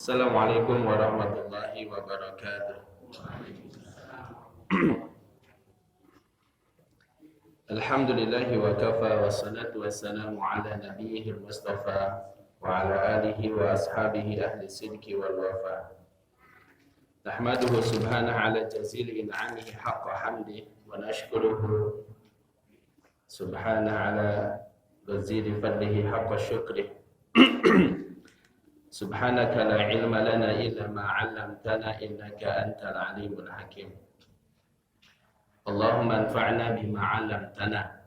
Assalamualaikum warahmatullahi wabarakatuh. Alhamdulillahi wa kafa wassalatu wassalamu ala nabiyhi al-mustafa wa ala alihi wa ashabihi ahli sidki wal wafa. Nahmaduhu subhanahu ala jazili in'amihi haqqa hamdi wa nashkuruhu subhanahu ala jazili fadlihi haqqa syukri. Subhanaka la ilma lana illa ma 'allamtana innaka antal alimul hakim. Allahumma anfa'na bima 'allamtana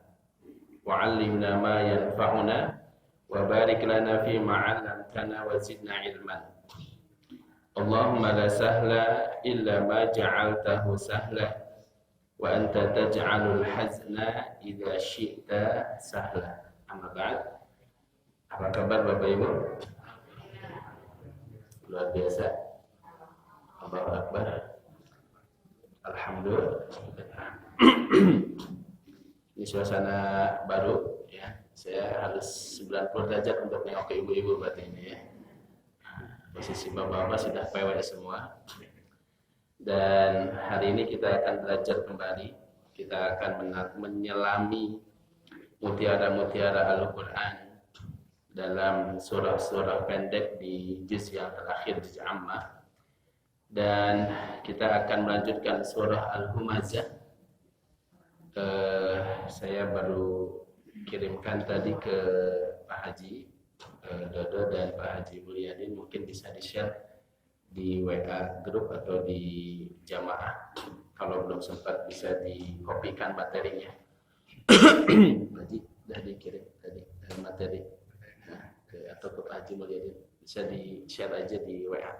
wa 'allimna ma yanfa'una wa barik lana fima 'allamtana wa zidna ilman. Allahumma la sahla illa ma ja'altahu sahla wa anta taj'alul hazna idza syi'ta sahla. Amma ba'd. Apa kabar Bapak Ibu? Luar biasa. Allahu Akbar. Alhamdulillah. Ini suasana baru ya. Saya harus 90 derajat untuk nengok ke ibu-ibu berarti ini ya. Posisi bapak-bapak sudah PW semua. Dan hari ini kita akan belajar kembali. Kita akan menyelami mutiara-mutiara Al-Qur'an dalam surah-surah pendek di juz yang terakhir, juz Ammah. Dan kita akan melanjutkan surah Al-Humazah. Saya baru kirimkan tadi ke Pak Haji Dodo dan Pak Haji Mulyadin, mungkin bisa di-share di WA grup atau di jamaah. Kalau belum sempat bisa dikopikan materinya. Haji sudah dikirim tadi materi. Atau ke Pak Haji Mulyadin, bisa di-share aja di WA.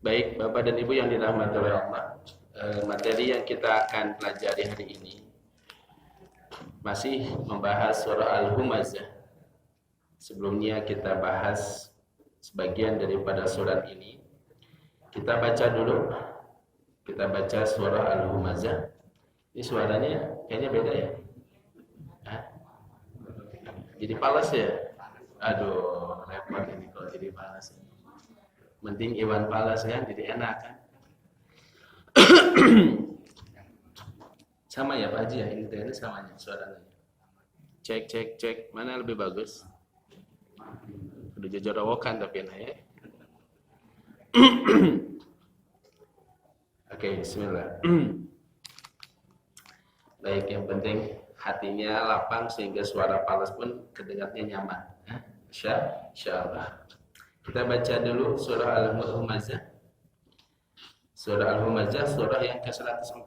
Baik, Bapak dan Ibu yang dirahmati oleh Allah, materi yang kita akan pelajari hari ini masih membahas surah Al-Humazah. Sebelumnya kita bahas sebagian daripada surat ini. Kita baca dulu. Kita baca surah Al-Humazah. Ini suaranya kayaknya beda ya? Jadi palas ya? Aduh, repot ini kalau jadi palas. Mending Iwan palas kan, jadi enak kan? Sama ya Pak Haji ya, ini samanya suaranya. Cek, mana lebih bagus? Udah jajarawokan tapi enak ya. Oke, bismillah. Baik, yang penting hatinya lapang sehingga suara palas pun kedengarannya nyaman. Insyaallah. Kita baca dulu surah Al-Humazah. Surah Al-Humazah surah yang ke-104.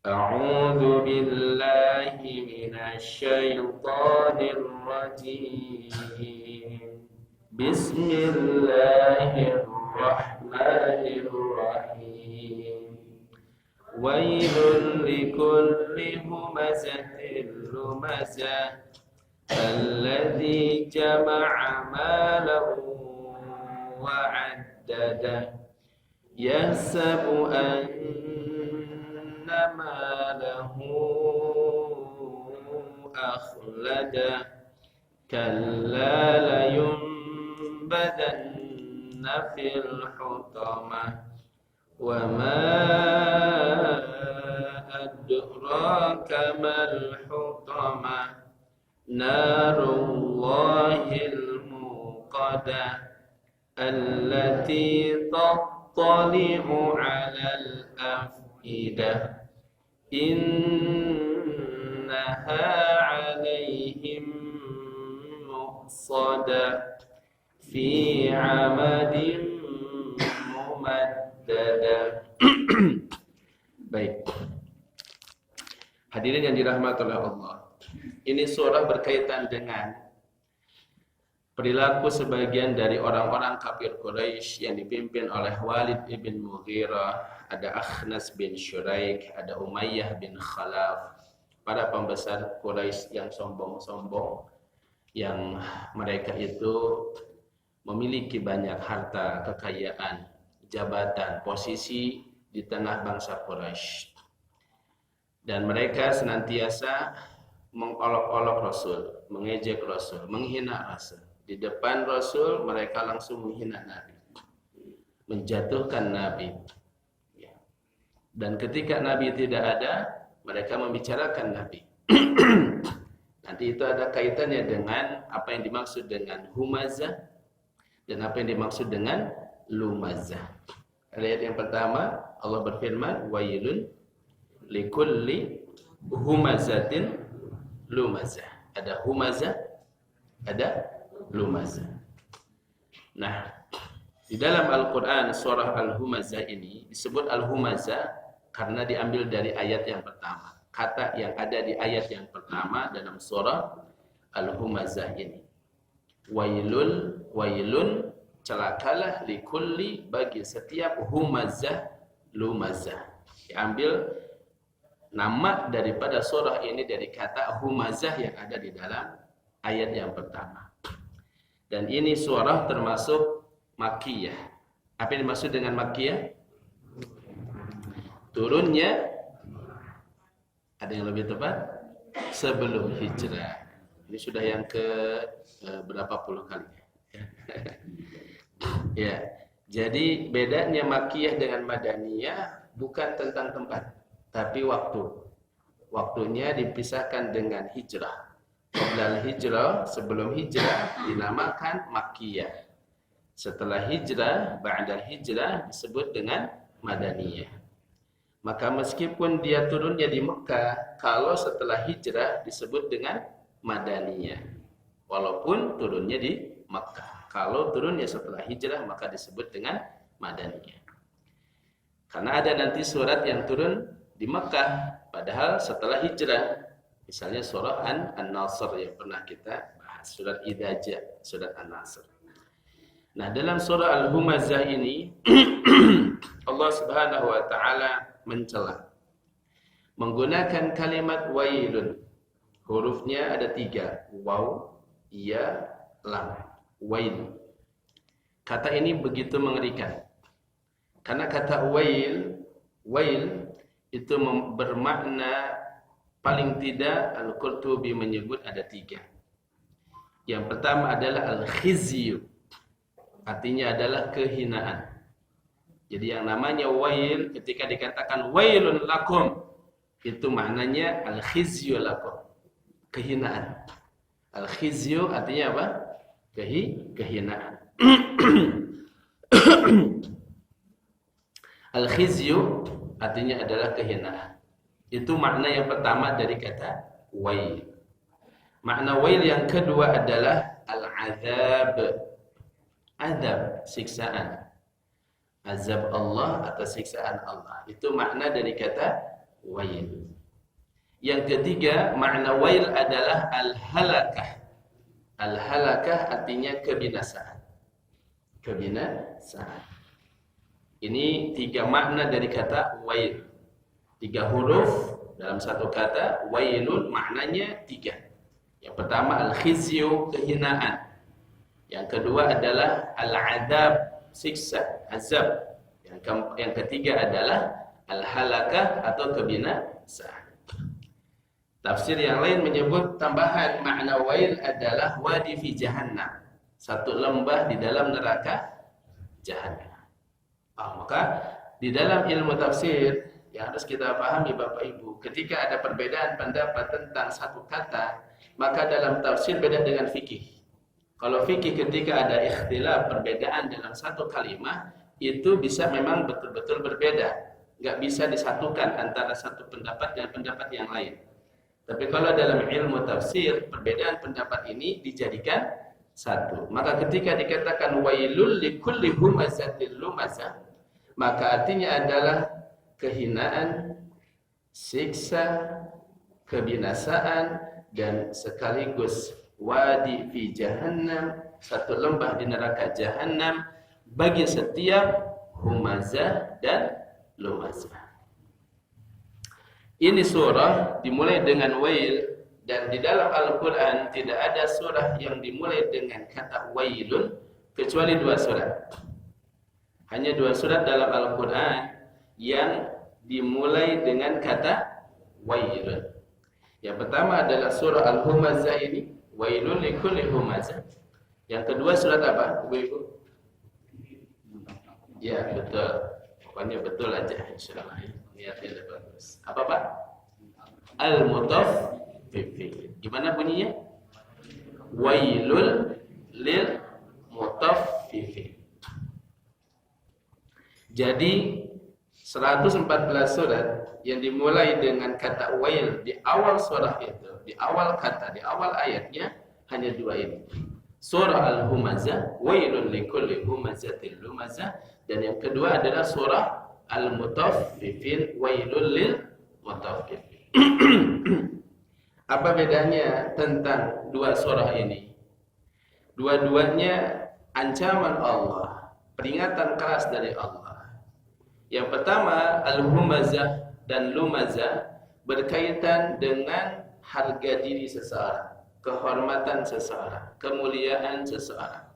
A'udzu billahi minasy syaithanir rajim. Bismillahirrahmanirrahim. Wailul likulli humazatin lumazah alladzi jama'a malahu wa 'addada yahsabu anna malahu akhlada kalla layunbadanna fil hutamah wa ma adraka mal hutamah narullahil muqadah allati tattali'u 'alal afidah innaha 'alaihim muqsadah fi 'amadin mumaddadah. Baik. Hadirin yang dirahmati oleh Allah. Ini surah berkaitan dengan perilaku sebagian dari orang-orang kafir Quraisy yang dipimpin oleh Walid ibn Mughirah, ada Akhnas bin Syuraik, ada Umayyah bin Khalaf, para pembesar Quraisy yang sombong-sombong, yang mereka itu memiliki banyak harta, kekayaan, jabatan, posisi di tengah bangsa Quraisy. Dan mereka senantiasa mengolok-olok Rasul, mengejek Rasul, menghina Rasul. Di depan Rasul mereka langsung menghina Nabi, menjatuhkan Nabi. Dan ketika Nabi tidak ada, mereka membicarakan Nabi. Nanti itu ada kaitannya dengan apa yang dimaksud dengan humazah dan apa yang dimaksud dengan lumazah. Ayat yang pertama Allah berfirman, wailun likulli humazatin lumazah. Ada humazah, ada lumazah. Nah, di dalam Al-Quran surah Al-Humazah ini disebut Al-Humazah karena diambil dari ayat yang pertama. Kata yang ada di ayat yang pertama dalam surah Al-Humazah ini. Wailun, celakalah likulli, bagi setiap humazah, lumazah. Diambil nama daripada surah ini dari kata humazah yang ada di dalam ayat yang pertama. Dan ini surah termasuk Makkiyah. Apa yang dimaksud dengan Makkiyah? Turunnya, ada yang lebih tepat, sebelum hijrah. Ini sudah yang ke berapa puluh kali. Ya, jadi bedanya Makkiyah dengan Madaniyah bukan tentang tempat, tapi waktu. Waktunya dipisahkan dengan hijrah. Qabla hijrah, sebelum hijrah dinamakan Makkiyah. Setelah hijrah, ba'da hijrah disebut dengan Madaniyah. Maka meskipun dia turunnya di Mekah, kalau setelah hijrah disebut dengan Madaniyah. Walaupun turunnya di Mekah. Kalau turunnya setelah hijrah maka disebut dengan Madaniyah. Karena ada nanti surat yang turun di Mekah padahal setelah hijrah. Misalnya surah An-Nasr yang pernah kita bahas, surat Idza, surat An-Nasr. Nah, dalam surah Al-Humazah ini Allah Subhanahu wa taala mencela menggunakan kalimat wailun. Hurufnya ada 3, waw, ya, lam. Wail. Kata ini begitu mengerikan. Karena kata wail itu bermakna, paling tidak Al-Qurtubi menyebut ada 3. Yang pertama adalah al-khizyu. Artinya adalah kehinaan. Jadi yang namanya wail, ketika dikatakan wailun lakum, itu maknanya al-khizyu lakum. Kehinaan. Al-khizyu artinya apa? Kehinaan. Al-khizyu artinya adalah kehinaan. Itu makna yang pertama dari kata wail. Makna wail yang kedua adalah al-azab. Azab, siksaan. Azab Allah atau siksaan Allah. Itu makna dari kata wail. Yang ketiga, makna wail adalah al-halakah. Al-halakah artinya kebinasaan. Kebinasaan. Ini 3 makna dari kata wail. 3 huruf dalam satu kata. Wailun maknanya 3. Yang pertama al-khizyu, kehinaan. Yang kedua adalah al-adab, siksa, azab. Yang ketiga adalah al-halakah atau kebinasaan. Tafsir yang lain menyebut tambahan makna wail adalah wadi fi jahannam. Satu lembah di dalam neraka jahannam. Maka di dalam ilmu tafsir yang harus kita pahami Bapak Ibu, ketika ada perbedaan pendapat tentang satu kata, maka dalam tafsir beda dengan fikih. Kalau fikih ketika ada ikhtilaf, perbedaan dalam satu kalimat, itu bisa memang betul-betul berbeda. Nggak bisa disatukan antara satu pendapat dan pendapat yang lain. Tapi kalau dalam ilmu tafsir, perbedaan pendapat ini dijadikan satu. Maka ketika dikatakan wailul likulli humazatil lumazah, maka artinya adalah kehinaan, siksa, kebinasaan, dan sekaligus wadi fi jahannam, satu lembah di neraka jahannam bagi setiap humazah dan lumazah. Ini surah dimulai dengan wail, dan di dalam Al-Quran tidak ada surah yang dimulai dengan kata wailun kecuali 2 surat. Hanya 2 surat dalam Al-Quran yang dimulai dengan kata wailun. Yang pertama adalah surah Al-Humazah ini, wailun likulli humazah. Yang kedua surat apa, Ibu-ibu? Ya, betul. Pokoknya betul aja insyaallah. Niatnya bagus. Apa, Pak? Al-mutaffifin. Gimana bunyinya? Wailul lil mutaffifin. Jadi 114 surat yang dimulai dengan kata wail di awal surah itu, di awal kata, di awal ayatnya hanya dua ini. Surah Al-Humazah, wailul likulli humazatil lumazah, dan yang kedua adalah surah Al-Mutaffifin, wailul lil mutaffifin. Apa bedanya tentang dua surah ini? Dua-duanya ancaman Allah, peringatan keras dari Allah. Yang pertama, Al-Humazah dan Lumazah berkaitan dengan harga diri seseorang, kehormatan seseorang, kemuliaan seseorang.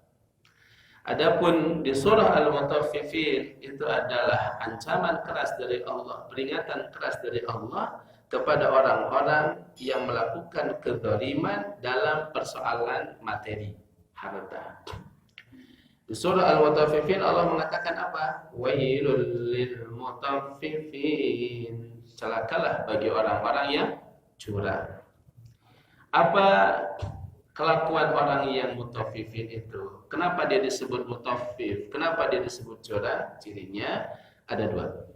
Adapun di surah Al-Mutaffifin itu adalah ancaman keras dari Allah, peringatan keras dari Allah kepada orang-orang yang melakukan kezaliman dalam persoalan materi, harta. Di surah Al-Mutaffifin Allah mengatakan apa? Wailul lil mutaffifin. Celakalah bagi orang-orang yang curang. Apa kelakuan orang yang mutaffifin itu? Kenapa dia disebut mutaffif? Kenapa dia disebut curang? Cirinya ada dua.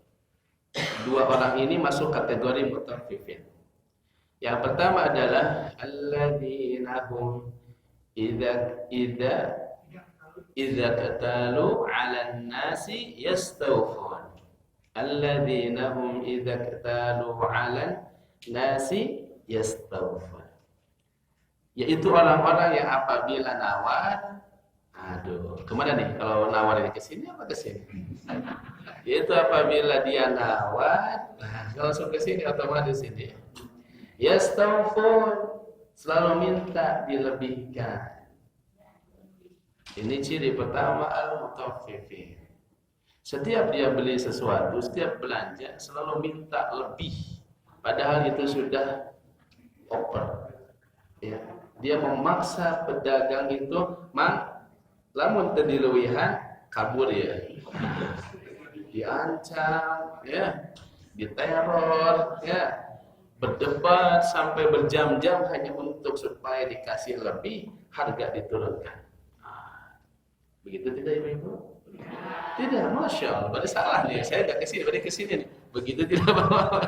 Dua orang ini masuk kategori mutaffifin. Yang pertama adalah alladzina hum idza katalu 'alan nasi yastawfun. Alladzina hum idza katalu 'alan nasi yastawfun. Yaitu orang-orang yang apabila nawar, kemana nih kalau nawar ini ke sini apa ke sini? Yaitu apabila dia nawar, kalau langsung ke sini otomatis ini. Yastawfun, selalu minta dilebihkan. Ini ciri pertama al-mutaffifin. Setiap dia beli sesuatu, setiap belanja selalu minta lebih, padahal itu sudah over. Ya, dia memaksa pedagang itu, lamun tediluwihan kabur ya. Diancam, ya, diteror, ya, berdebat sampai berjam-jam hanya untuk supaya dikasih lebih, harga diturunkan. Begitu tidak Ibu-ibu? Tidak, Masya Allah, berarti salah nih, saya nggak kesini, berarti kesini nih. Begitu tidak Bapak?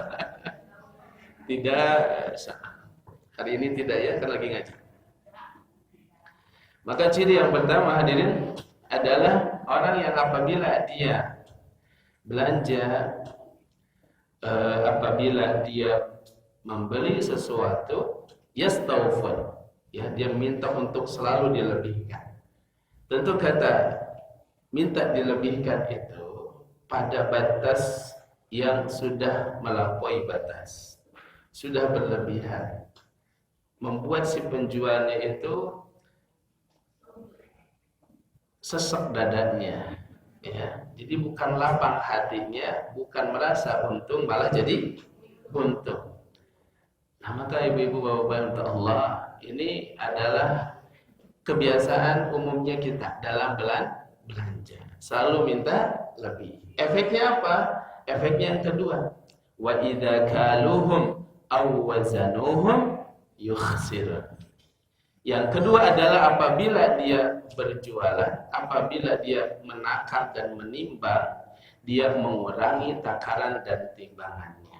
Tidak, hari ini tidak ya, kan lagi ngaji. Maka ciri yang pertama hadirin adalah orang yang apabila dia belanja, apabila dia membeli sesuatu, yastawfun, ya, dia minta untuk selalu dilebihkan. Tentu kata minta dilebihkan itu pada batas yang sudah melampaui batas, sudah berlebihan, membuat si penjualnya itu sesek dadanya, ya. Jadi bukan lapang hatinya, bukan merasa untung, malah jadi untung. Nah, maka ibu-ibu bapak-bapak untuk Allah, ini adalah kebiasaan umumnya kita dalam belanja, selalu minta lebih. Efeknya apa? Efeknya yang kedua, wa idza kaluhum aw wazanuhum yukhsirun. Yang kedua adalah apabila dia berjualan, apabila dia menakar dan menimbang, dia mengurangi takaran dan timbangannya.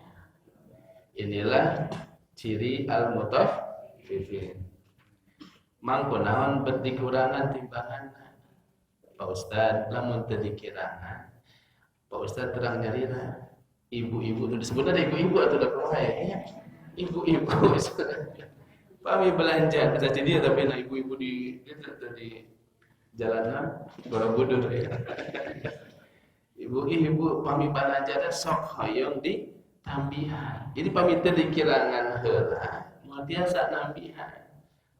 Inilah ciri al-mutaffifin. Mangkunaon berdikurangan timbangan Pak Ustad, lamun teu dikirangan Pak Ustad terang nyarina ibu-ibu, disebut ada ibu-ibu atau ada kumaha ya? Ibu-ibu pami belanja kita jadi tapi na ibu-ibu di jalanan Borobudur ya. Ibu-ibu pami belanja sok hoyong di tambihan. Jadi pami teu dikirangan heula, moal biasa nambihan.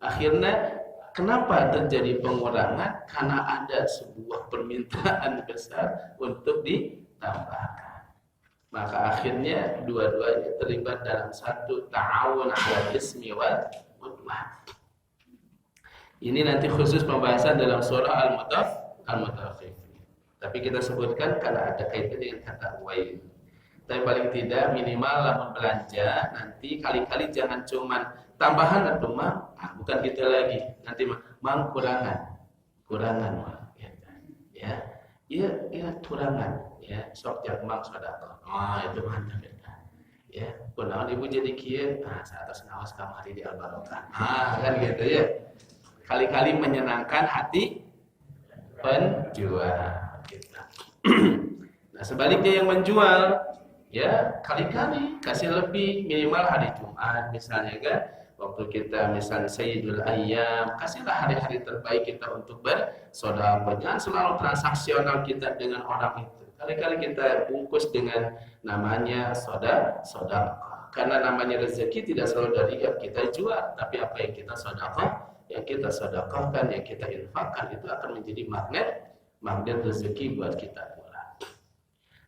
Akhirnya kenapa terjadi pengurangan? Karena ada sebuah permintaan besar untuk ditambahkan. Maka akhirnya dua-duanya terlibat dalam satu ta'awun 'alal ismi wal 'udwan. Ini nanti khusus pembahasan dalam surah Al-Mutaffifin. Tapi kita sebutkan karena ada kaitan dengan kata wail. Tapi paling tidak minimal lamun belanja nanti kali-kali jangan cuman tambahan atau bukan gitu lagi. Nanti kurangan ya. Iya kurangan ya. Sok jak mang sedekah. Itu mantap ya. Kunaon ibu jadi kieu? Saatos ngaos kamari di Al-Barokah. Kan gitu ya. Kali-kali menyenangkan hati penjual. Gitu. Nah sebaliknya yang menjual, ya kali-kali kasih lebih, minimal hari Jumat misalnya kan. Waktu kita misalnya Sayyidul Ayyam, kasihlah hari-hari terbaik kita untuk bersedekah. Jangan selalu transaksional kita dengan orang itu. Kali-kali kita bungkus dengan namanya sedekah. Karena namanya rezeki tidak selalu dari yang kita jual, tapi apa yang kita sedekah. Yang kita sedekahkan, yang kita infakkan itu akan menjadi magnet rezeki buat kita pula.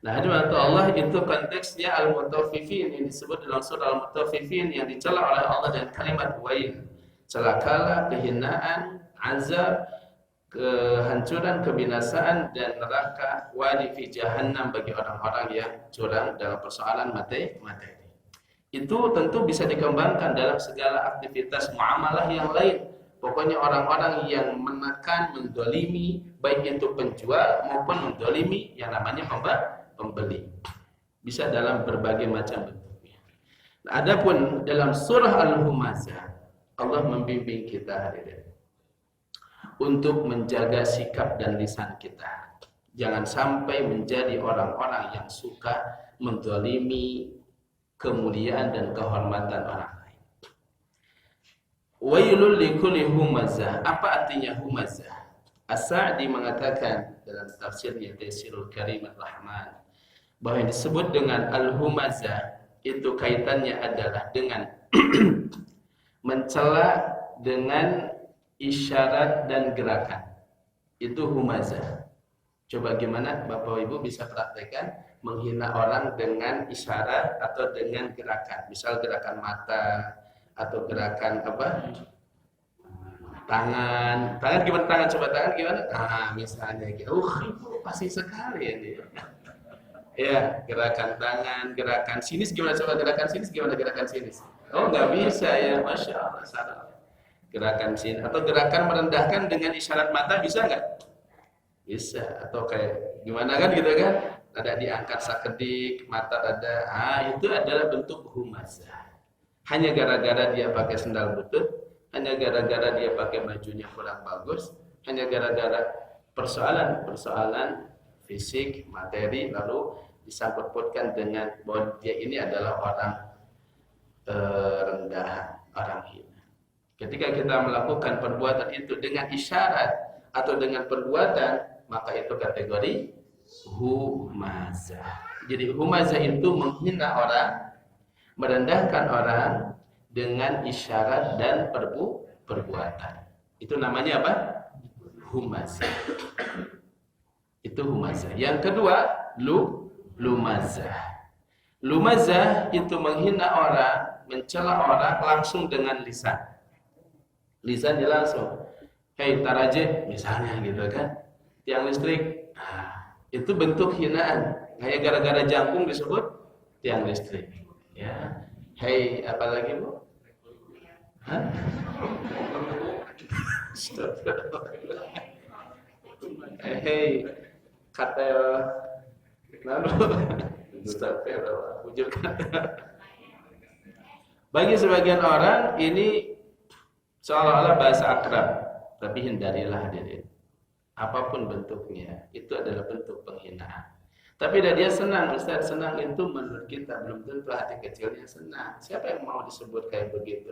Nah, hadirin Allah itu konteksnya Al-Mutaffifin yang disebut dalam surah Al-Mutaffifin yang dicela oleh Allah dengan kalimat wail. Celakalah, kehinaan, azab, kehancuran, kebinasaan dan neraka wadi fi jahannam bagi orang-orang yang curang dalam persoalan materi. Itu tentu bisa dikembangkan dalam segala aktivitas muamalah yang lain. Pokoknya orang-orang yang menekan, mendolimi, baik itu penjual maupun mendolimi yang namanya pembeli. Bisa dalam berbagai macam bentuknya. Nah, adapun dalam surah Al-Humazah, Allah membimbing kita hadirin untuk menjaga sikap dan lisan kita. Jangan sampai menjadi orang-orang yang suka mendolimi kemuliaan dan kehormatan orang lain. Wailul likulli humazah. Apa artinya humazah? As-Sa'di mengatakan dalam tafsirnya Taysirul Karim Ar-Rahman bahwa yang disebut dengan al-humazah itu kaitannya adalah dengan mencela dengan isyarat dan gerakan. Itu humazah. Coba gimana Bapak Ibu bisa praktekkan menghina orang dengan isyarat atau dengan gerakan. Misal gerakan mata atau gerakan tangan gimana tangan, coba tangan gimana? Misalnya gitu. Pasti sekali ini. Ya, gerakan tangan, gerakan sinis gimana, coba gerakan sinis gimana, gerakan sinis? Nggak bisa ya, Masya Allah, salah. Gerakan sinis atau gerakan merendahkan dengan isyarat mata bisa nggak? Bisa. Atau kayak gimana kan gitu kan? Ada diangkat sakedik, mata ada. Itu adalah bentuk humazah. Hanya gara-gara dia pakai sendal butut, hanya gara-gara dia pakai bajunya kurang bagus, hanya gara-gara persoalan fisik, materi, lalu disangkut-pautkan dengan bahwa dia ini adalah orang rendahan, orang hina. Ketika kita melakukan perbuatan itu dengan isyarat atau dengan perbuatan, maka itu kategori humazah. Jadi humazah itu menghina orang, merendahkan orang dengan isyarat dan perbuatan. Itu namanya apa? Humazah. Itu humazah. Yang kedua, lumazah. Lumazah itu menghina orang, mencela orang langsung dengan lisan. Lisannya langsung. Hei taraje, misalnya gitu kan. Tiang listrik. Itu bentuk hinaan. Kayak gara-gara jangkung disebut tiang listrik. Ya, hei apa lagi Bu? Hei kata wujud kata. Bagi sebagian orang ini seolah-olah bahasa akrab, tapi hindarilah hadirin. Apapun bentuknya, itu adalah bentuk penghinaan. Tapi dia senang, Ustaz, senang itu menurut kita belum tentu hati kecilnya senang. Siapa yang mau disebut kayak begitu?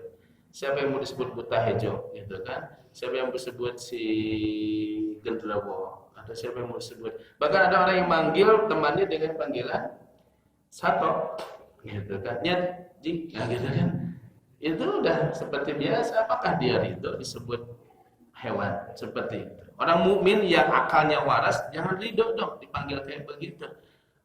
Siapa yang mau disebut buta hejo, gitu kan? Siapa yang disebut si genderuwo? Atau siapa yang mau disebut? Bahkan ada orang yang manggil temannya dengan panggilan sato, gitu kan? Nyet, jing, gitu kan? Itu udah seperti biasa. Apakah dia itu disebut hewan seperti itu? Orang mukmin yang akalnya waras jangan ridho dong dipanggil kayak begitu.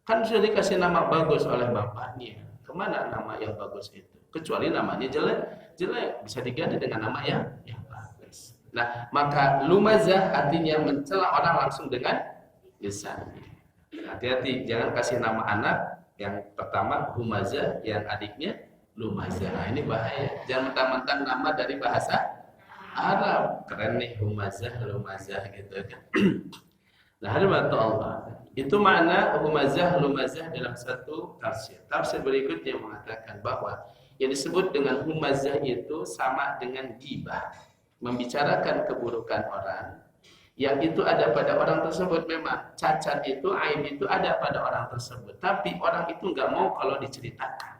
Kan sudah dikasih nama bagus oleh bapaknya. Kemana nama yang bagus itu? Kecuali namanya jelek bisa diganti dengan nama yang bagus. Nah, maka lumazah artinya mencela orang langsung dengan lisan. Hati-hati, jangan kasih nama anak yang pertama Humazah, yang adiknya Lumazah. Nah, ini bahaya. Jangan mentang-mentang nama dari bahasa Arab. Keren nih Humazah, Lumazah gitu kan. Nah, hadirin Allah. Itu makna Humazah, Lumazah dalam satu tafsir. Tafsir berikutnya mengatakan bahwa yang disebut dengan Humazah itu sama dengan ghibah, membicarakan keburukan orang. Yang itu ada pada orang tersebut, memang cacat itu, aib itu ada pada orang tersebut, tapi orang itu nggak mau kalau diceritakan.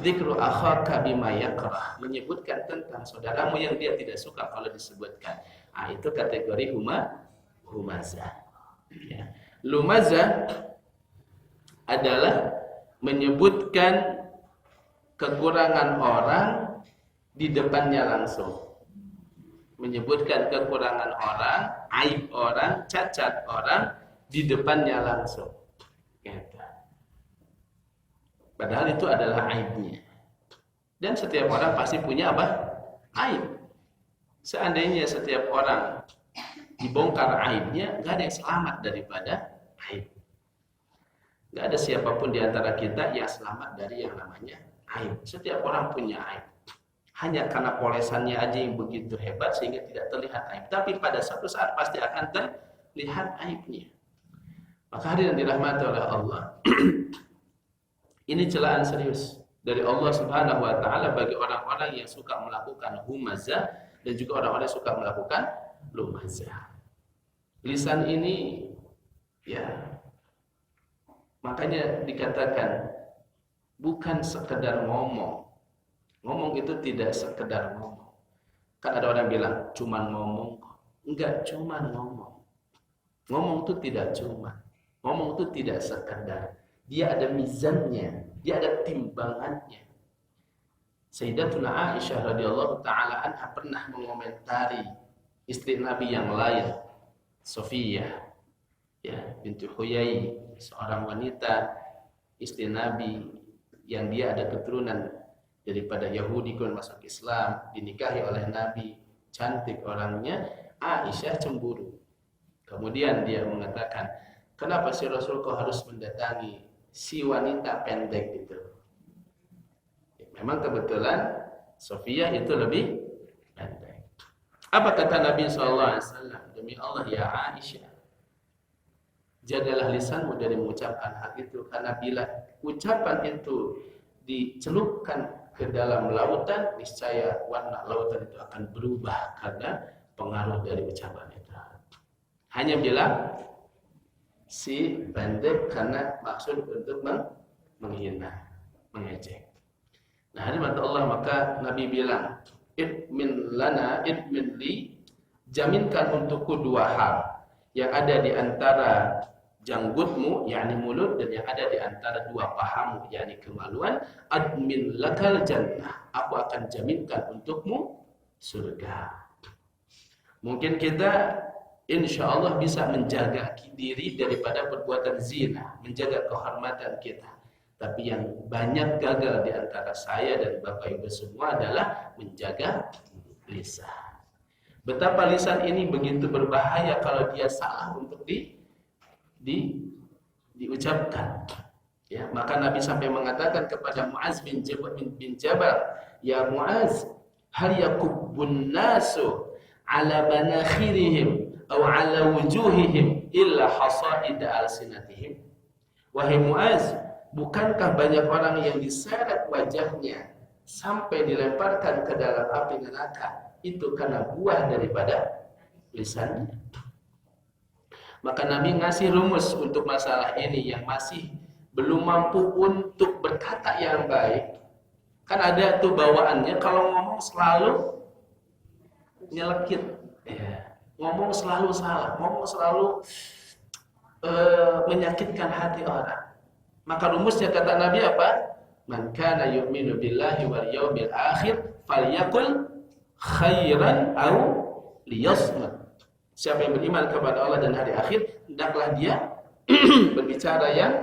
Dzikru akhaka bima yakrah, menyebutkan tentang saudaramu yang dia tidak suka kalau disebutkan. Ah, itu kategori humazah. Ya. Lumazah adalah menyebutkan kekurangan orang di depannya langsung. Menyebutkan kekurangan orang, aib orang, cacat orang di depannya langsung. Gitu. Padahal itu adalah aibnya. Dan setiap orang pasti punya apa? Aib. Seandainya setiap orang dibongkar aibnya, nggak ada yang selamat daripada aib. Nggak ada siapapun di antara kita yang selamat dari yang namanya aib. Setiap orang punya aib. Hanya karena polesannya aja yang begitu hebat sehingga tidak terlihat aib. Tapi pada suatu saat pasti akan terlihat aibnya. Maka hadirin dirahmati oleh Allah. Ini celaan serius dari Allah Subhanahu wa taala bagi orang-orang yang suka melakukan humazah dan juga orang-orang yang suka melakukan lumazah. Lisan ini ya makanya dikatakan bukan sekedar ngomong. Ngomong itu tidak sekedar ngomong. Kan ada orang bilang cuman ngomong. Enggak cuman ngomong. Ngomong itu tidak cuma. Ngomong itu tidak sekedar. Dia ada mizannya, dia ada timbangannya. Sayyidatuna Aisyah radhiyallahu taala anha pernah mengomentari istri Nabi yang lain, Sofiyah, ya, binti Huyai, seorang wanita istri Nabi yang dia ada keturunan daripada Yahudi kemudian masuk Islam, dinikahi oleh Nabi, cantik orangnya. Aisyah cemburu. Kemudian dia mengatakan, kenapa si Rasul kau harus mendatangi si wanita pendek itu? Memang kebetulan Sofiyah itu lebih pendek. Apa kata Nabi SAW? Demi Allah ya Aisyah, jagalah lisanmu dari mengucapkan hal itu, karena bila ucapan itu dicelupkan ke dalam lautan, niscaya warna lautan itu akan berubah karena pengaruh dari ucapan itu. Hanya bilang si pendek karena maksud untuk menghina, mengejek. Nah, hadirin Allah, maka Nabi bilang, idmin li, jaminkan untukku dua hal yang ada di antara janggutmu, yakni mulut, dan yang ada di antara dua pahamu, yakni kemaluan. Admin lakal jannah, aku akan jaminkan untukmu surga. Mungkin kita insya Allah bisa menjaga diri daripada perbuatan zina, menjaga kehormatan kita. Tapi yang banyak gagal di antara saya dan Bapak Ibu semua adalah menjaga lisan. Betapa lisan ini begitu berbahaya kalau dia salah untuk diucapkan. Ya, maka Nabi sampai mengatakan kepada Muaz bin Jabal, ya Muaz, hal yakubbun nasu ala manakhirihim aw ala wujuhihim illa hasaid alsinatihim. Wahai Muaz, bukankah banyak orang yang diseret wajahnya sampai dilemparkan ke dalam api neraka itu karena buah daripada lisannya? Maka Nabi ngasih rumus untuk masalah ini yang masih belum mampu untuk berkata yang baik. Kan ada tuh bawaannya kalau ngomong selalu nyelekit, ya. Ngomong selalu salah, ngomong selalu menyakitkan hati orang. Maka rumusnya kata Nabi apa? Man kana yu'minu billahi wal yawmil akhir falyakul khairan aw liyasmut. Siapa yang beriman kepada Allah dan hari akhir, hendaklah dia berbicara yang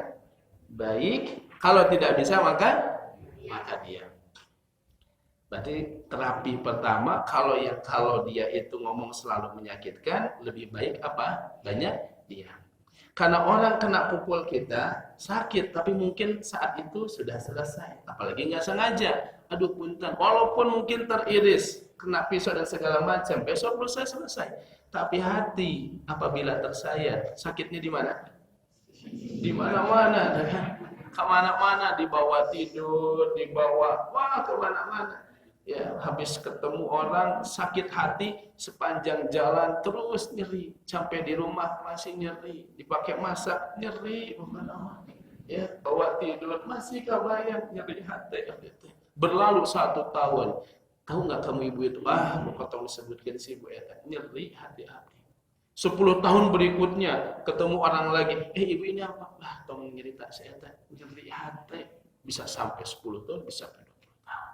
baik. Kalau tidak bisa maka diam. Berarti terapi pertama kalau dia itu ngomong selalu menyakitkan, lebih baik apa? Banyak diam. Karena orang kena pukul kita sakit, tapi mungkin saat itu sudah selesai. Apalagi nggak sengaja. Aduh punten, walaupun mungkin teriris, kena pisau dan segala macam, besok belum selesai. Tapi hati apabila tersayat, sakitnya di mana? Di mana-mana, kemana-mana, dibawa tidur, dibawa, kemana-mana. Ya, habis ketemu orang sakit hati sepanjang jalan terus nyeri, sampai di rumah masih nyeri, dipakai masak nyeri, ya bawa tidur masih kebayang nyeri hati. Berlalu 1 tahun, tahu nggak kamu ibu itu? Mau potong disebutkan si ibu eta, nyeri hati-hati. 10 tahun berikutnya ketemu orang lagi, ibu ini apa? Tolong nyerita saya nyeri hati, bisa sampai 10 tahun, bisa 20 tahun.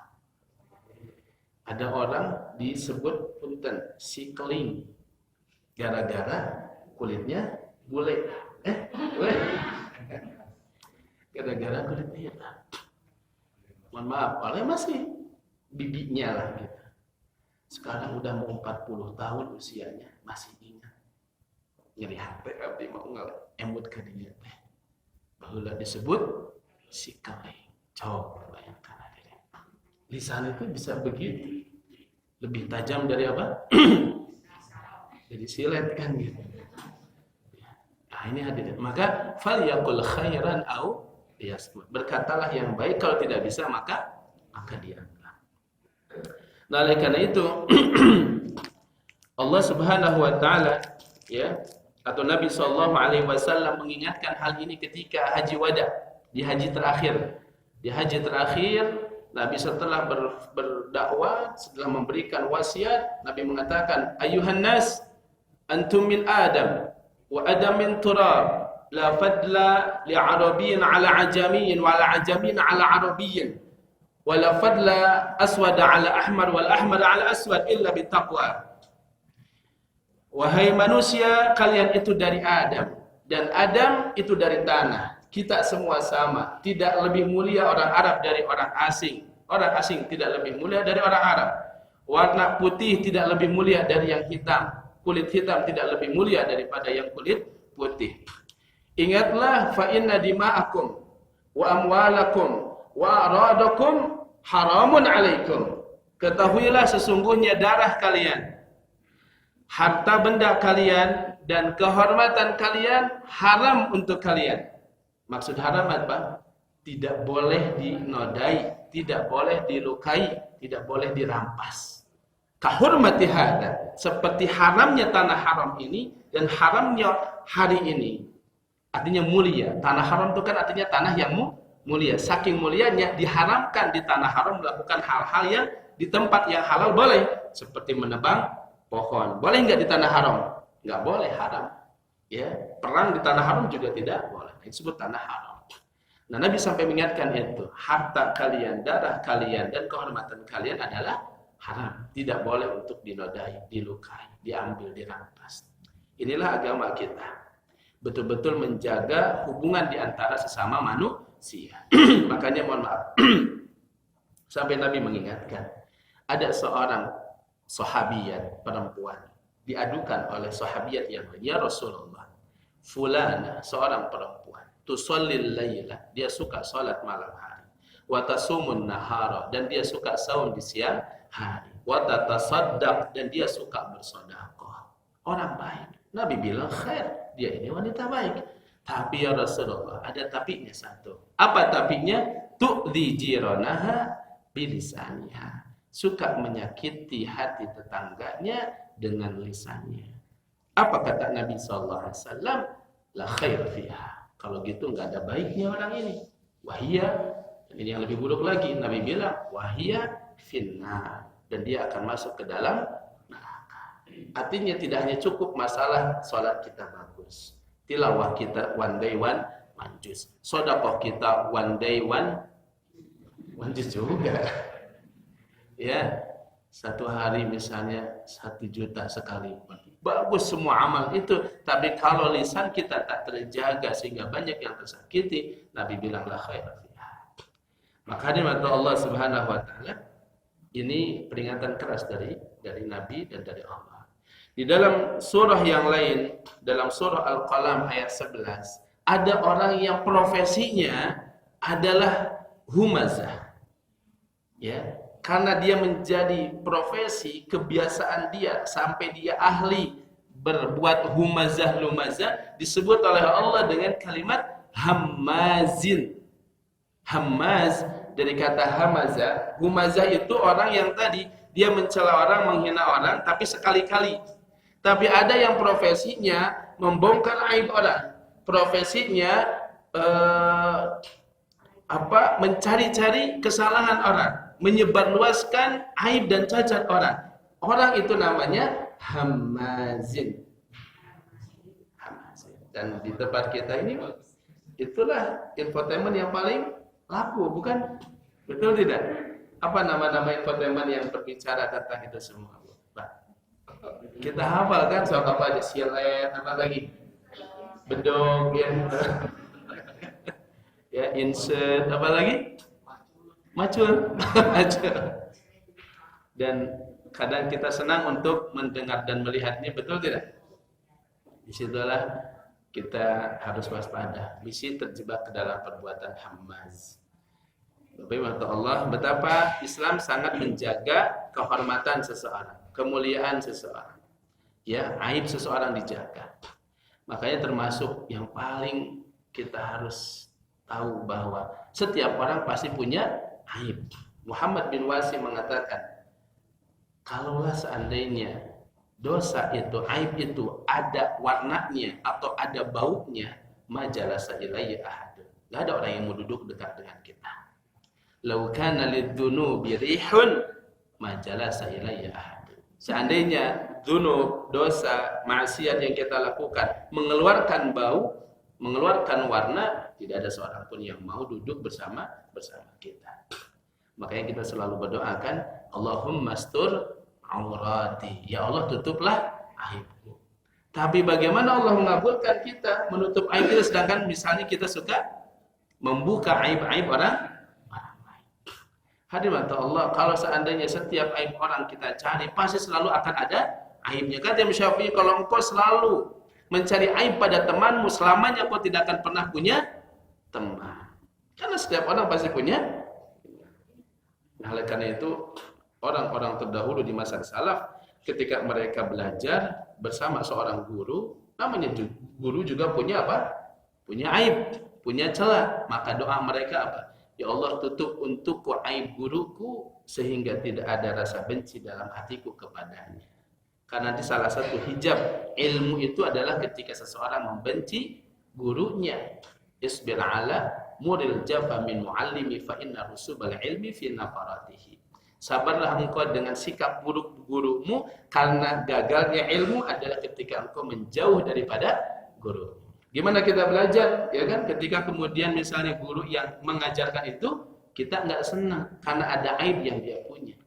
Ada orang disebut punten sikling gara-gara kulitnya bule. Gara-gara kulitnya hitam. Mohon maaf, oleh masih bibinya lah gitu. Sekarang udah mau 40 tahun usianya, masih ingat. Nyeri hati abdi mau emut ke dia teh. Baheula disebut sikling. Coba bayangkan. Lisan itu bisa begitu, lebih tajam dari apa? Dari silet kan gitu. Nah ini hadirin. Maka falyaqul khairan au liyasmut. Berkatalah yang baik, kalau tidak bisa maka diamlah. Nah oleh karena itu Allah Subhanahu wa taala ya atau Nabi sallallahu alaihi wasallam mengingatkan hal ini ketika haji wada, di haji terakhir. Di haji terakhir Nabi setelah berdakwah, setelah memberikan wasiat, Nabi mengatakan, Ayuhan nas, antum min Adam, wa Adam min turab, la fadla li Arabiyyin ala ajamiyyin, wa ala ajamiyyin ala Arabiyyin, wa la fadla aswada ala ahmar, wal ahmar ala aswad, illa bitaqwa. Wahai manusia, kalian itu dari Adam, dan Adam itu dari tanah. Kita semua sama, tidak lebih mulia orang Arab dari orang asing. Orang asing tidak lebih mulia dari orang Arab. Warna putih tidak lebih mulia dari yang hitam. Kulit hitam tidak lebih mulia daripada yang kulit putih. Ingatlah fa inna dima'akum wa amwalakum wa aradakum haramun alaikum. Ketahuilah sesungguhnya darah kalian, harta benda kalian, dan kehormatan kalian haram untuk kalian. Maksud haram apa? Tidak boleh dinodai, tidak boleh dilukai, tidak boleh dirampas. Kahurmati hada, seperti haramnya tanah haram ini dan haramnya hari ini. Artinya mulia. Tanah haram itu kan artinya tanah yang mulia. Saking mulianya diharamkan di tanah haram melakukan hal-hal yang di tempat yang halal boleh. Seperti menebang pohon. Boleh nggak di tanah haram? Nggak boleh, haram. Ya, perang di tanah haram juga tidak boleh. Itu disebut tanah haram. Nah, Nabi sampai mengingatkan itu, harta kalian, darah kalian, dan kehormatan kalian adalah haram. Tidak boleh untuk dinodai, dilukai, diambil, dirampas. Inilah agama kita. Betul-betul menjaga hubungan di antara sesama manusia. Makanya mohon maaf. Sampai Nabi mengingatkan, ada seorang sahabiyat perempuan diadukan oleh sahabiyat yang lain, ya Rasulullah, fulana, seorang perempuan, tusallil laila, dia suka salat malam hari, wa tasumun nahara, dan dia suka saum di siang hari, wa tatasaddaq, dan dia suka bersedekah. Orang baik. Nabi bilang khair, dia ini wanita baik. Tapi ya Rasulullah, ada tapinya satu. Apa tapinya? Tu'dhi jiranaha bilisaniha. Suka menyakiti hati tetangganya dengan lisannya. Apa kata Nabi SAW? La khair fiha. Kalau gitu nggak ada baiknya orang ini. Wahia, ini yang lebih buruk lagi. Nabi bilang, wahia finnar, dan dia akan masuk ke dalam neraka. Artinya tidak hanya cukup masalah sholat kita bagus, tilawah kita one day one juz, sedekah kita one day one juz juga. Ya, satu hari misalnya 1 juta sekali. Bagus semua amal itu, tapi kalau lisan kita tak terjaga sehingga banyak yang tersakiti, Nabi bilang la khair fiha. Maka hadirin Allah Subhanahu wa taala, Ini peringatan keras dari Nabi dan dari Allah. Di dalam surah yang lain, dalam surah Al-Qalam ayat 11, ada orang yang profesinya adalah humazah. Ya, karena dia menjadi profesi, kebiasaan dia sampai dia ahli berbuat humazah lumazah, disebut oleh Allah dengan kalimat hammazin. Hammaz dari kata hamazah. Humazah itu orang yang tadi dia mencela orang, menghina orang, tapi sekali-kali. Tapi ada yang profesinya membongkar aib orang. Profesinya mencari-cari kesalahan orang, menyebarluaskan aib dan cacat orang. Orang itu namanya hamazin. Dan di tempat kita ini itulah infotainment yang paling laku, bukan? Betul tidak? Apa nama-nama infotainment yang berbicara tentang itu semua? Kita hafal kan, soal apa aja, silet, apa lagi? Bedog, ya, insert, apa lagi? Macul. Dan kadang kita senang untuk mendengar dan melihatnya, betul tidak? Disitulah kita harus waspada, misi terjebak ke dalam perbuatan hammaz. Bapak Allah, betapa Islam sangat menjaga kehormatan seseorang, kemuliaan seseorang. Ya, aib seseorang dijaga. Makanya termasuk yang paling kita harus tahu bahwa setiap orang pasti punya aib. Muhammad bin Wasim mengatakan, kalaulah seandainya dosa itu, aib itu ada warnanya atau ada baunya, majalasa ilayya ahad. Enggak ada orang yang mau duduk dekat dengan kita. Lau kana lidzunubi rihun majalasa ilayya ahad. Seandainya dzunub, dosa, maksiat yang kita lakukan mengeluarkan bau, mengeluarkan warna, tidak ada seorang pun yang mau duduk bersama kita. Makanya kita selalu berdoakan, Allahumma astur aurati. Ya Allah, tutuplah aibku. Tapi bagaimana Allah mengabulkan kita menutup aib kita, sedangkan misalnya kita suka membuka aib-aib orang lain. Hadirin Allah, kalau seandainya setiap aib orang kita cari, pasti selalu akan ada aibnya. Kata Imam Syafi'i, kalau engkau selalu mencari aib pada temanmu, selamanya kau tidak akan pernah punya teman. Karena setiap orang pasti punya. Nah, oleh karena itu, orang-orang terdahulu di masa salaf, ketika mereka belajar bersama seorang guru, namanya guru juga punya apa? Punya aib, punya celah. Maka doa mereka apa? Ya Allah, tutup untukku aib guruku sehingga tidak ada rasa benci dalam hatiku kepadanya. Karena di salah satu hijab ilmu itu adalah ketika seseorang membenci gurunya. Isbir ala muril jafa min muallimi fa inna rusubal ilmi fi nafaratihi. Sabarlah engkau dengan sikap buruk gurumu, karena gagalnya ilmu adalah ketika engkau menjauh daripada guru. Gimana kita belajar? Ya kan, ketika kemudian misalnya guru yang mengajarkan itu kita nggak senang karena ada aib yang dia punya.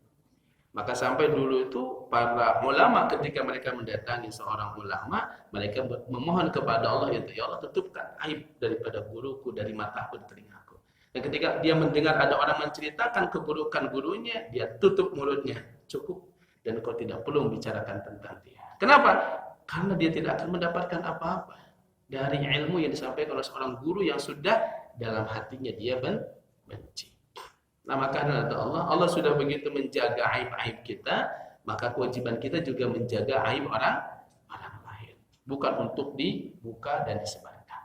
Maka sampai dulu itu para ulama ketika mereka mendatangi seorang ulama, mereka memohon kepada Allah, ya Allah, tutupkan aib daripada guruku, dari mataku dan telingaku. Dan ketika dia mendengar ada orang menceritakan keburukan gurunya, dia tutup mulutnya, cukup, dan kau tidak perlu membicarakan tentang dia. Kenapa? Karena dia tidak akan mendapatkan apa-apa dari ilmu yang disampaikan oleh seorang guru yang sudah dalam hatinya dia benci. Nah, maka Allah sudah begitu menjaga aib-aib kita, maka kewajiban kita juga menjaga aib orang lain, bukan untuk dibuka dan disebarkan.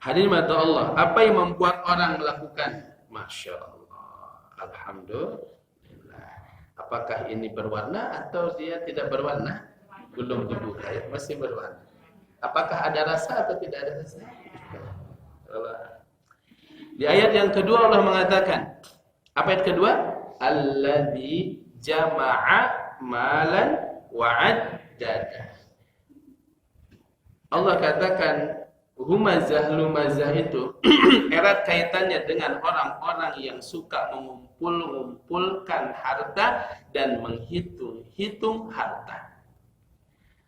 Hadirin mata Allah, apa yang membuat orang melakukan? Masya Allah, alhamdulillah. Apakah ini berwarna atau dia tidak berwarna? Belum dibuka, ya, masih berwarna. Apakah ada rasa atau tidak ada rasa? Di ayat yang kedua Allah mengatakan, apa ayat kedua? Alladzi jama'a malan wa'addada. Allah katakan humazah lumazah itu erat kaitannya dengan orang-orang yang suka mengumpulkan harta dan menghitung harta.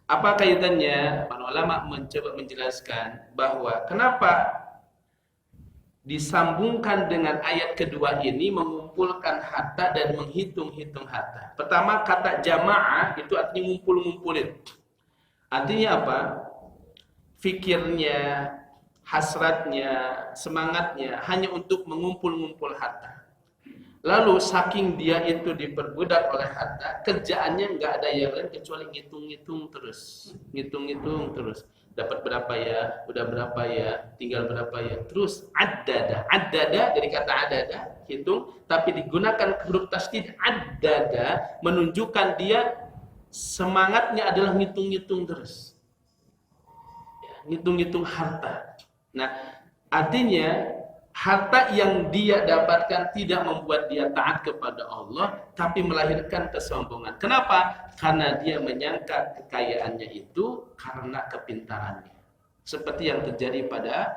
Apa kaitannya? Para ulama mencoba menjelaskan bahwa kenapa disambungkan dengan ayat kedua ini mengumpulkan harta dan menghitung-hitung harta. Pertama, kata jamaah itu artinya ngumpul-ngumpulin. Artinya apa? Fikirnya, hasratnya, semangatnya hanya untuk mengumpul-ngumpul harta. Lalu saking dia itu diperbudak oleh harta, kerjaannya nggak ada yang lain kecuali ngitung-ngitung terus. Ngitung-ngitung terus. Dapat berapa ya, udah berapa ya, tinggal berapa ya, terus adada dari kata adada, hitung, tapi digunakan huruf tasdid adada, menunjukkan dia semangatnya adalah ngitung-ngitung terus, ya, ngitung-ngitung harta. Nah, artinya harta yang dia dapatkan tidak membuat dia taat kepada Allah, tapi melahirkan kesombongan. Kenapa? Karena dia menyangka kekayaannya itu karena kepintarannya. Seperti yang terjadi pada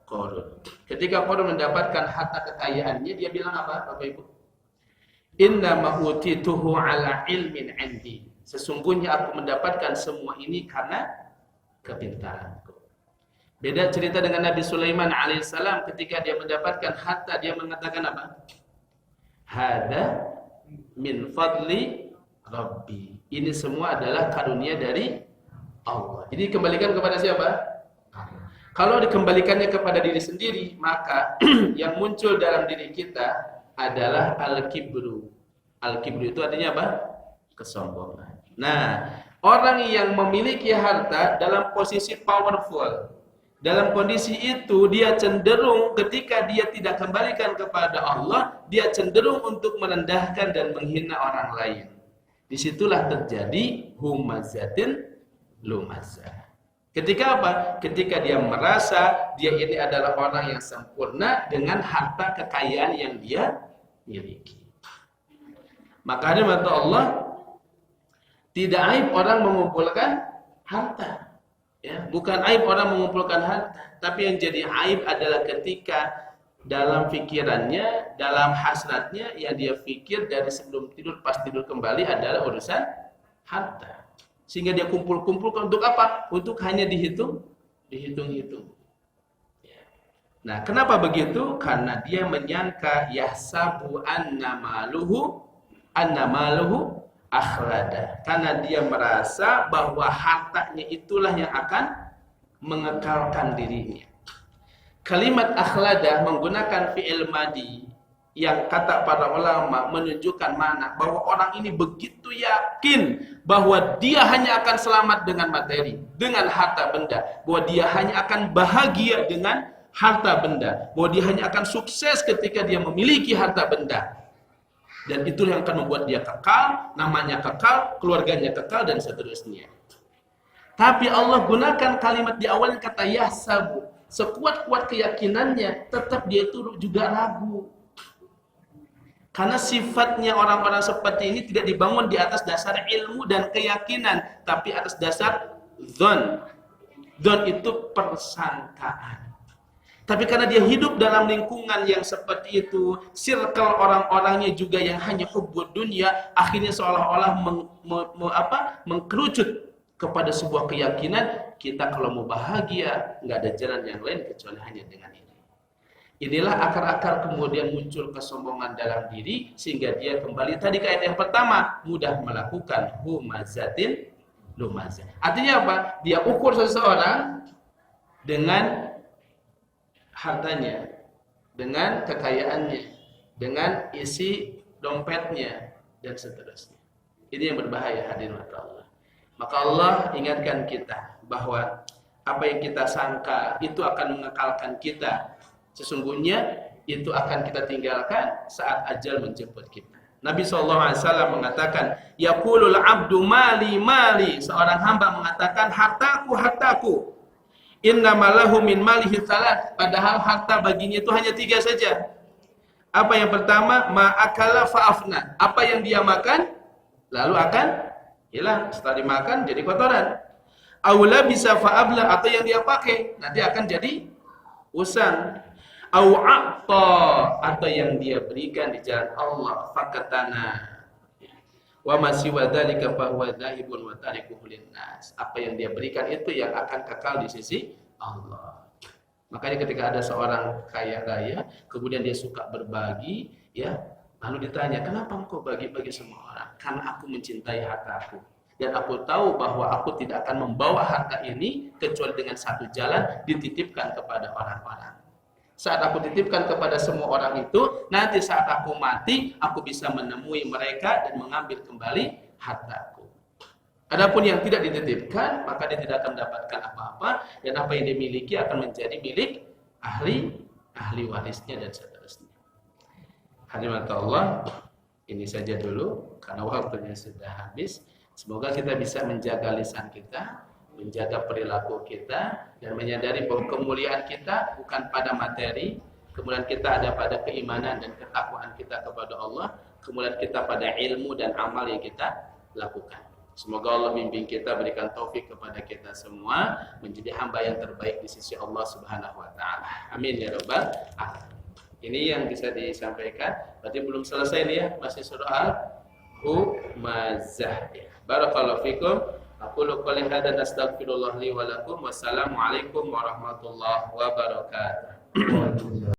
Qarun. Ketika Qarun mendapatkan harta kekayaannya, dia bilang apa, Bapak Ibu? Inna ma utituhu ala ilmin indi. Sesungguhnya aku mendapatkan semua ini karena kepintaranku. Beda cerita dengan Nabi Sulaiman alaihissalam, ketika dia mendapatkan harta, dia mengatakan apa? Hada min fadli Rabbi. Ini semua adalah karunia dari Allah. Jadi kembalikan kepada siapa? Kalau dikembalikannya kepada diri sendiri, maka yang muncul dalam diri kita adalah al-kibru. Al-kibru itu artinya apa? Kesombongan. Nah, orang yang memiliki harta dalam posisi powerful, dalam kondisi itu dia cenderung ketika dia tidak kembalikan kepada Allah, dia cenderung untuk merendahkan dan menghina orang lain. Disitulah terjadi humazatin lumazah. Ketika apa? Ketika dia merasa dia ini adalah orang yang sempurna dengan harta kekayaan yang dia miliki. Makanya kata Allah, tidak aib orang mengumpulkan harta. Ya, bukan aib orang mengumpulkan harta, tapi yang jadi aib adalah ketika dalam pikirannya, dalam hasratnya yang dia pikir dari sebelum tidur, pas tidur kembali adalah urusan harta. Sehingga dia kumpul-kumpulkan untuk apa? Untuk hanya dihitung. Ya. Nah, kenapa begitu? Karena dia menyangka yahsabu anna maluhu akhlada. Karena dia merasa bahwa hartanya itulah yang akan mengekalkan dirinya. Kalimat akhlada menggunakan fi'il madi yang kata para ulama menunjukkan makna bahwa orang ini begitu yakin bahwa dia hanya akan selamat dengan materi, dengan harta benda, bahwa dia hanya akan bahagia dengan harta benda, bahwa dia hanya akan sukses ketika dia memiliki harta benda. Dan itu yang akan membuat dia kekal, namanya kekal, keluarganya kekal, dan seterusnya. Tapi Allah gunakan kalimat di awal yang kata yahsabu. Sekuat-kuat keyakinannya, tetap dia itu juga ragu. Karena sifatnya orang-orang seperti ini tidak dibangun di atas dasar ilmu dan keyakinan, tapi atas dasar dzon. Dzon itu persangkaan. Tapi karena dia hidup dalam lingkungan yang seperti itu, circle orang-orangnya juga yang hanya hubbud dunia, akhirnya seolah-olah mengkerucut kepada sebuah keyakinan, kita kalau mau bahagia, nggak ada jalan yang lain kecuali hanya dengan ini. Inilah akar-akar kemudian muncul kesombongan dalam diri, sehingga dia kembali tadi ke ayat yang pertama, mudah melakukan humazatin lumazah. Artinya apa? Dia ukur seseorang dengan hartanya, dengan kekayaannya, dengan isi dompetnya, dan seterusnya. Ini yang berbahaya, hadirin Allah. Maka Allah ingatkan kita bahwa apa yang kita sangka itu akan mengekalkan kita, sesungguhnya itu akan kita tinggalkan saat ajal menjemput kita. Nabi SAW mengatakan, yaqulul abdu mali mali, seorang hamba mengatakan hartaku hartaku. Innamalahu min malihi salat, padahal harta baginya itu hanya 3 saja. Apa yang pertama? Ma'akala fa'afna, apa yang dia makan lalu akan hilang, setelah dimakan jadi kotoran. Aula bisa fa'abla, atau yang dia pakai nanti akan jadi usang. Au a'ta, atau yang dia berikan di jalan Allah, fakatana. Wa ma siwa dzalika fa huwa dzahibun wa tarikuhu linnas. Apa yang dia berikan itu yang akan kekal di sisi Allah. Makanya ketika ada seorang kaya raya, kemudian dia suka berbagi, ya, lalu ditanya, kenapa engkau bagi-bagi semua orang? Karena aku mencintai hartaku. Dan aku tahu bahwa aku tidak akan membawa harta ini kecuali dengan satu jalan, dititipkan kepada orang-orang. Saat aku titipkan kepada semua orang itu, nanti saat aku mati, aku bisa menemui mereka dan mengambil kembali hartaku. Adapun yang tidak dititipkan, maka dia tidak akan mendapatkan apa-apa, dan apa yang dimiliki akan menjadi milik ahli warisnya dan seterusnya. Hadirin Allah, ini saja dulu karena waktunya sudah habis. Semoga kita bisa menjaga lisan kita, menjaga perilaku kita, dan menyadari bahwa kemuliaan kita bukan pada materi, kemuliaan kita ada pada keimanan dan ketakwaan kita kepada Allah, kemuliaan kita pada ilmu dan amal yang kita lakukan. Semoga Allah membimbing kita, berikan taufik kepada kita semua menjadi hamba yang terbaik di sisi Allah Subhanahu wa taala. Amin ya rabbal alamin. Ini yang bisa disampaikan. Berarti belum selesai nih ya, masih surah Al-Humazah. Barakallahu fikum. Aqulu qouli hadza astaghfirullah li wa lakum. Wassalamu alaikum warahmatullahi wabarakatuh.